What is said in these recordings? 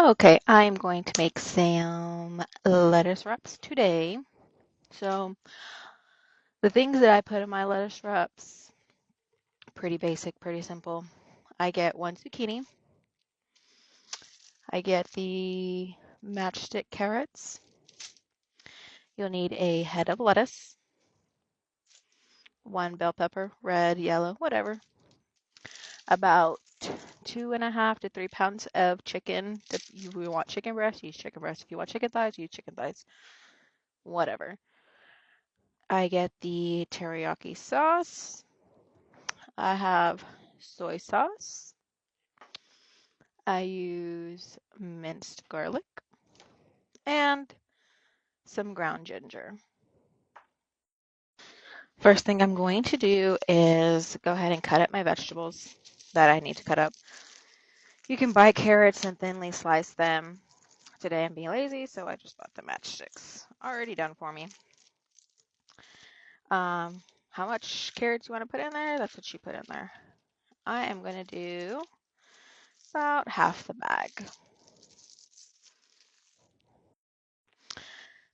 Okay, I'm going to make some lettuce wraps today. So the things that I put in my lettuce wraps, pretty basic, pretty simple. I get one zucchini. I get the matchstick carrots. You'll need a head of lettuce, one bell pepper, red, yellow, whatever. About 2.5 to 3 pounds of chicken. If you want chicken breast, use chicken breast. If you want chicken thighs, use chicken thighs. Whatever. I get the teriyaki sauce. I have soy sauce. I use minced garlic and some ground ginger. First thing I'm going to do is go ahead and cut up my vegetables that I need to cut up. You can buy carrots and thinly slice them. Today I'm being lazy, so I just bought the matchsticks already done for me. How much carrots you want to put in there? That's what you put in there. I am going to do about half the bag.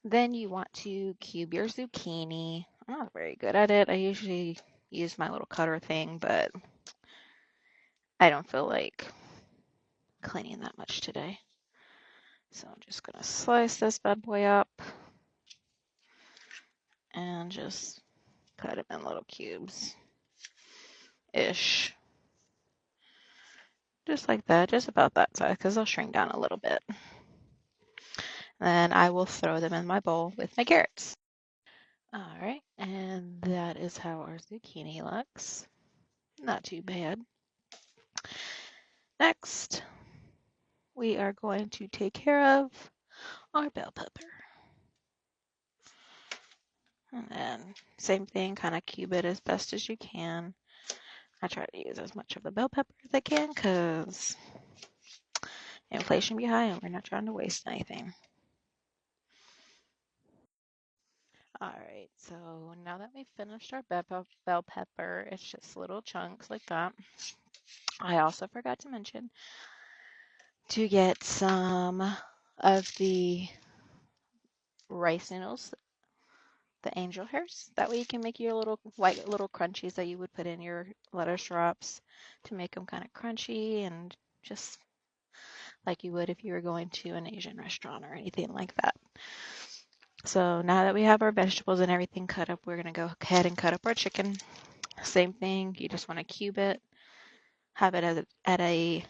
Then you want to cube your zucchini. I'm not very good at it. I usually use my little cutter thing, but I don't feel like cleaning that much today. So I'm just going to slice this bad boy up and just cut it in little cubes-ish. Just like that, just about that size, because they'll shrink down a little bit. Then I will throw them in my bowl with my carrots. All right, and that is how our zucchini looks. Not too bad. Next, we are going to take care of our bell pepper. And then same thing, kind of cube it as best as you can. I try to use as much of the bell pepper as I can because inflation be high and we're not trying to waste anything. All right, so now that we've finished our bell pepper, it's just little chunks like that. I also forgot to mention to get some of the rice noodles, the angel hairs. That way you can make your little white little crunchies that you would put in your lettuce wraps to make them kind of crunchy and just like you would if you were going to an Asian restaurant or anything like that. So now that we have our vegetables and everything cut up, we're going to go ahead and cut up our chicken. Same thing, you just want to cube it, have it at a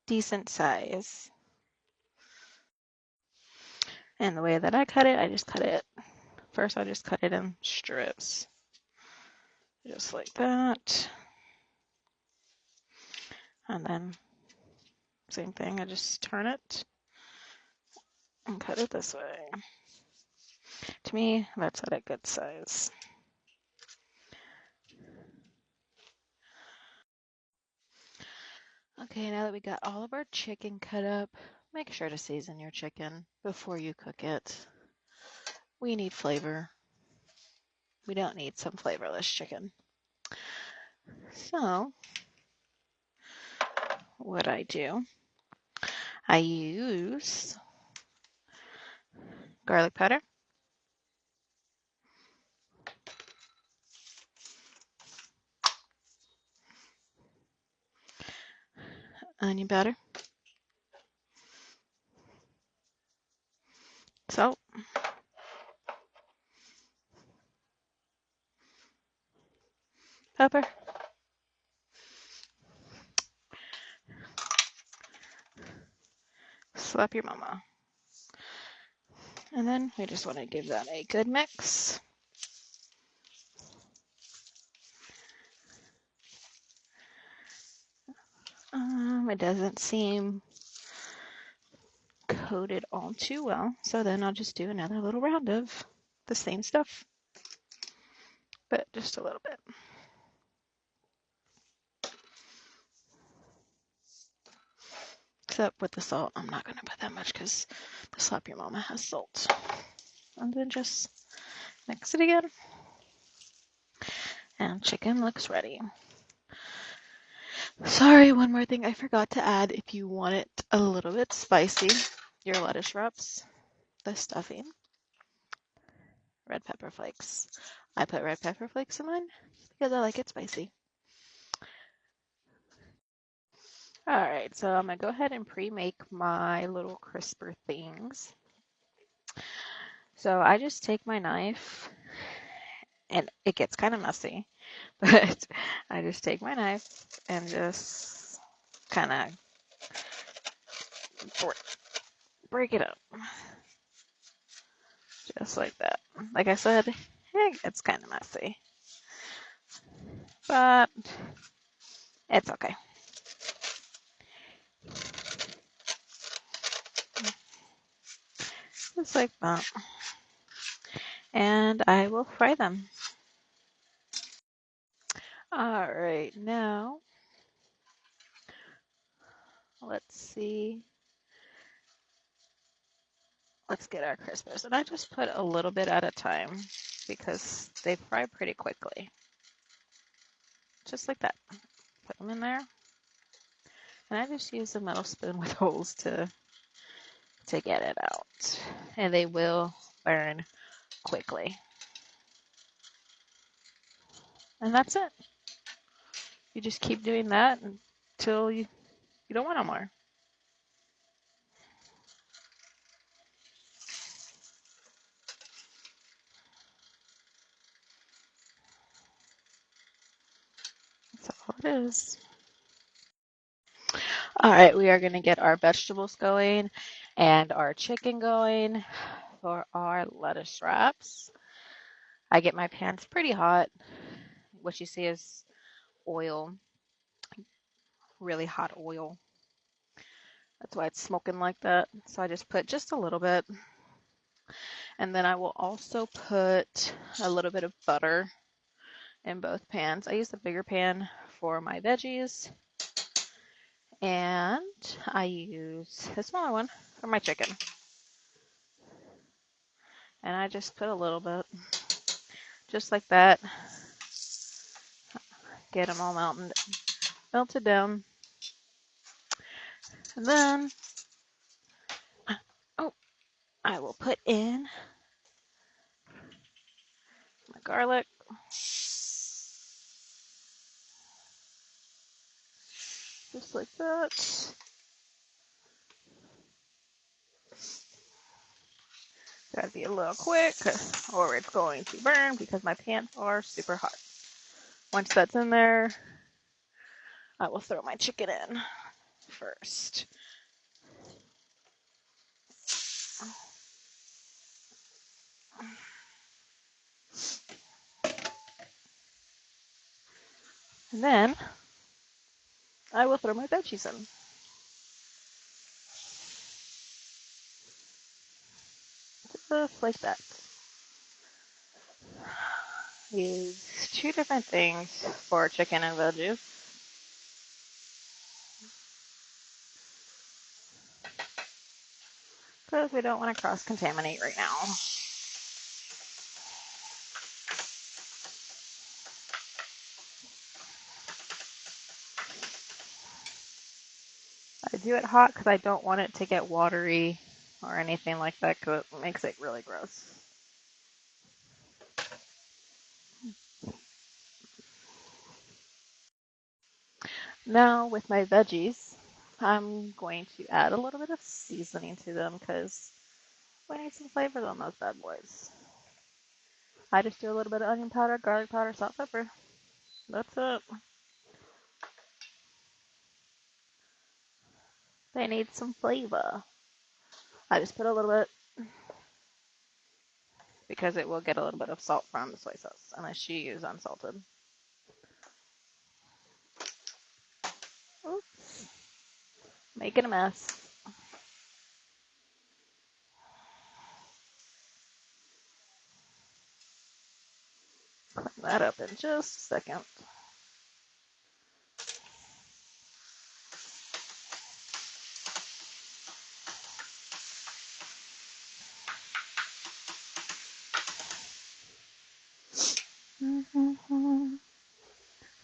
decent size. And the way that I cut it, I just cut it, first I just cut it in strips. Just like that. And then same thing, I just turn it and cut it this way. To me, that's at a good size. Okay, now that we got all of our chicken cut up, make sure to season your chicken before you cook it. We need flavor. We don't need some flavorless chicken. So, what I do, I use garlic powder, onion powder, salt, pepper, slap your mama. And then we just want to give that a good mix. It doesn't seem coated all too well, so then I'll just do another little round of the same stuff, but just a little bit. Except with the salt, I'm not going to put that much because the Slap Your Mama has salt. And then just mix it again. And chicken looks ready. Sorry, one more thing I forgot to add. If you want it a little bit spicy, your lettuce wraps, the stuffing, red pepper flakes. I put red pepper flakes in mine because I like it spicy. All right, so I'm gonna go ahead and pre-make my little crisper things. So I just take my knife, and it gets kind of messy, but I just take my knife and just kind of break it up, just like that. Like I said, it gets kind of messy, but it's okay. Just like that. And I will fry them. All right, now let's see. Let's get our crispers. And I just put a little bit at a time because they fry pretty quickly. Just like that. Put them in there. And I just use a metal spoon with holes to get it out. And they will burn quickly. And that's it. You just keep doing that until you don't want no more. That's all it is. All right, we are going to get our vegetables going and our chicken going for our lettuce wraps. I get my pans pretty hot. What you see is oil, really hot oil. That's why it's smoking like that. So I just put just a little bit. And then I will also put a little bit of butter in both pans. I use the bigger pan for my veggies. And I use a smaller one for my chicken. And I just put a little bit, just like that. Get them all melted down. And then, oh, I will put in my garlic. Just like that. Gotta be a little quick or it's going to burn because my pans are super hot. Once that's in there, I will throw my chicken in first. And then I will throw my veggies in. Just like that. Use two different things for chicken and veggies. Because we don't want to cross-contaminate right now. I do it hot because I don't want it to get watery or anything like that because it makes it really gross. Now with my veggies, I'm going to add a little bit of seasoning to them because we need some flavors on those bad boys. I just do a little bit of onion powder, garlic powder, salt, pepper. That's it. They need some flavor. I just put a little bit because it will get a little bit of salt from the soy sauce unless you use unsalted. Oops. Making a mess. Clean that up in just a second.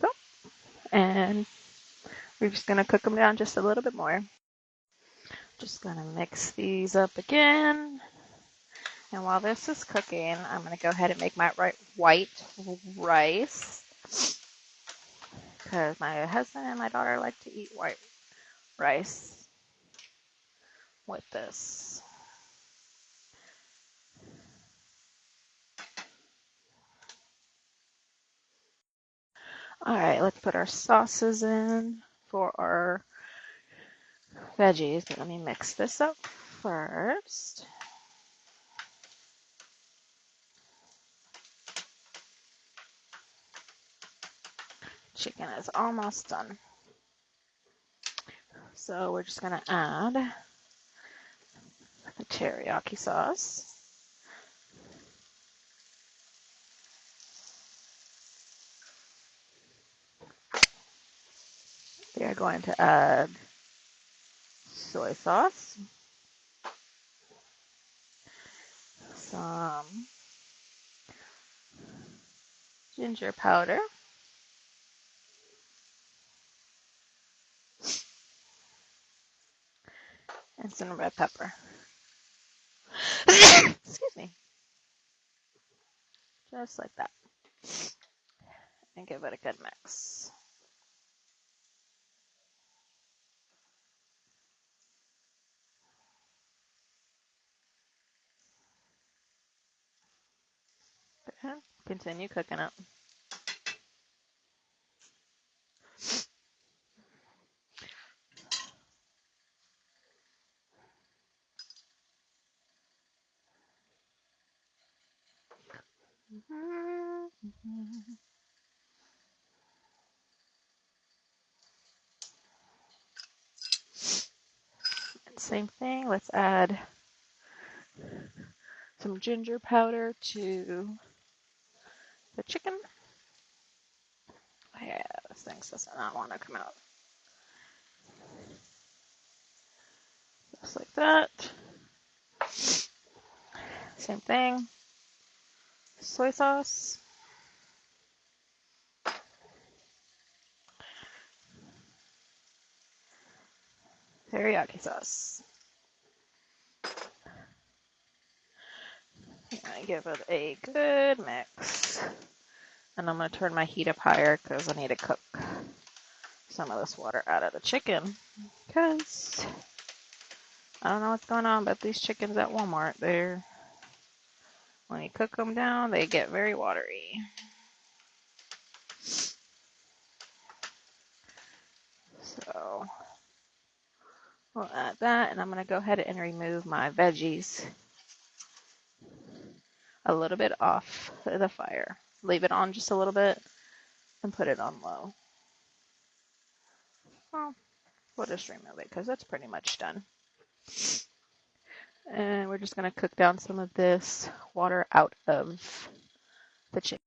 So, and We're just going to cook them down just a little bit more. Just going to mix these up again. And while this is cooking, I'm going to go ahead and make my white rice, because my husband and my daughter like to eat white rice with this. All right, let's put our sauces in for our veggies. But let me mix this up first. Chicken is almost done. So we're just going to add the teriyaki sauce. We are going to add soy sauce, some ginger powder, and some red pepper. Excuse me. Just like that. And give it a good mix. Okay. Continue cooking it. Same thing. Let's add some ginger powder to the chicken. Yeah, this thing does not want to come out. Just like that. Same thing. Soy sauce. Teriyaki sauce. And give it a good mix. And I'm going to turn my heat up higher because I need to cook some of this water out of the chicken. Because I don't know what's going on, but these chickens at Walmart, when you cook them down, they get very watery. So we'll add that, and I'm going to go ahead and remove my veggies a little bit off the fire. Leave it on just a little bit and put it on low. Well, we'll just remove it because that's pretty much done. And we're just going to cook down some of this water out of the chicken.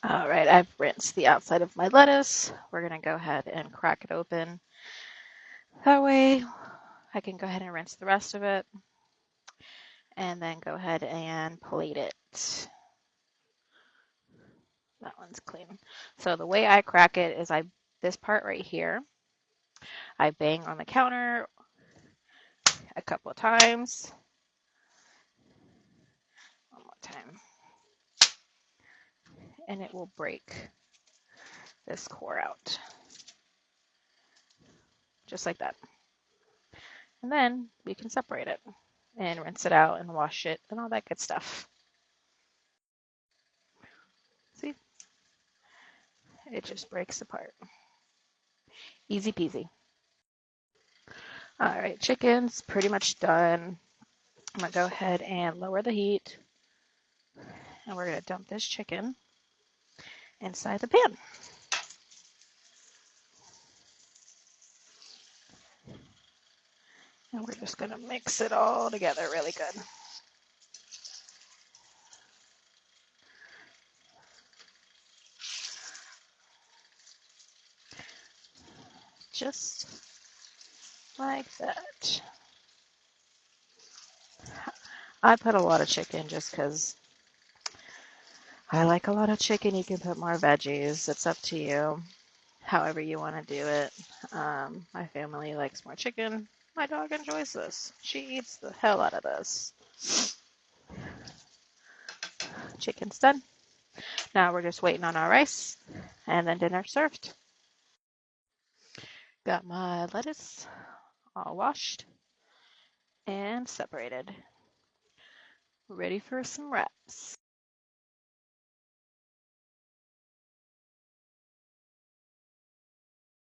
All right, I've rinsed the outside of my lettuce. We're going to go ahead and crack it open. That way I can go ahead and rinse the rest of it and then go ahead and plate it. That one's clean. So the way I crack it is this part right here, I bang on the counter a couple of times. One more time. And it will break this core out. Just like that. And then we can separate it and rinse it out and wash it and all that good stuff. See? It just breaks apart. Easy peasy. All right, chicken's pretty much done. I'm going to go ahead and lower the heat. And we're going to dump this chicken inside the pan. And we're just going to mix it all together really good. Just like that. I put a lot of chicken just because I like a lot of chicken. You can put more veggies. It's up to you. however you want to do it. My family likes more chicken. My dog enjoys this. She eats the hell out of this. Chicken's done. Now we're just waiting on our rice and then dinner served. Got my lettuce all washed and separated. Ready for some wraps.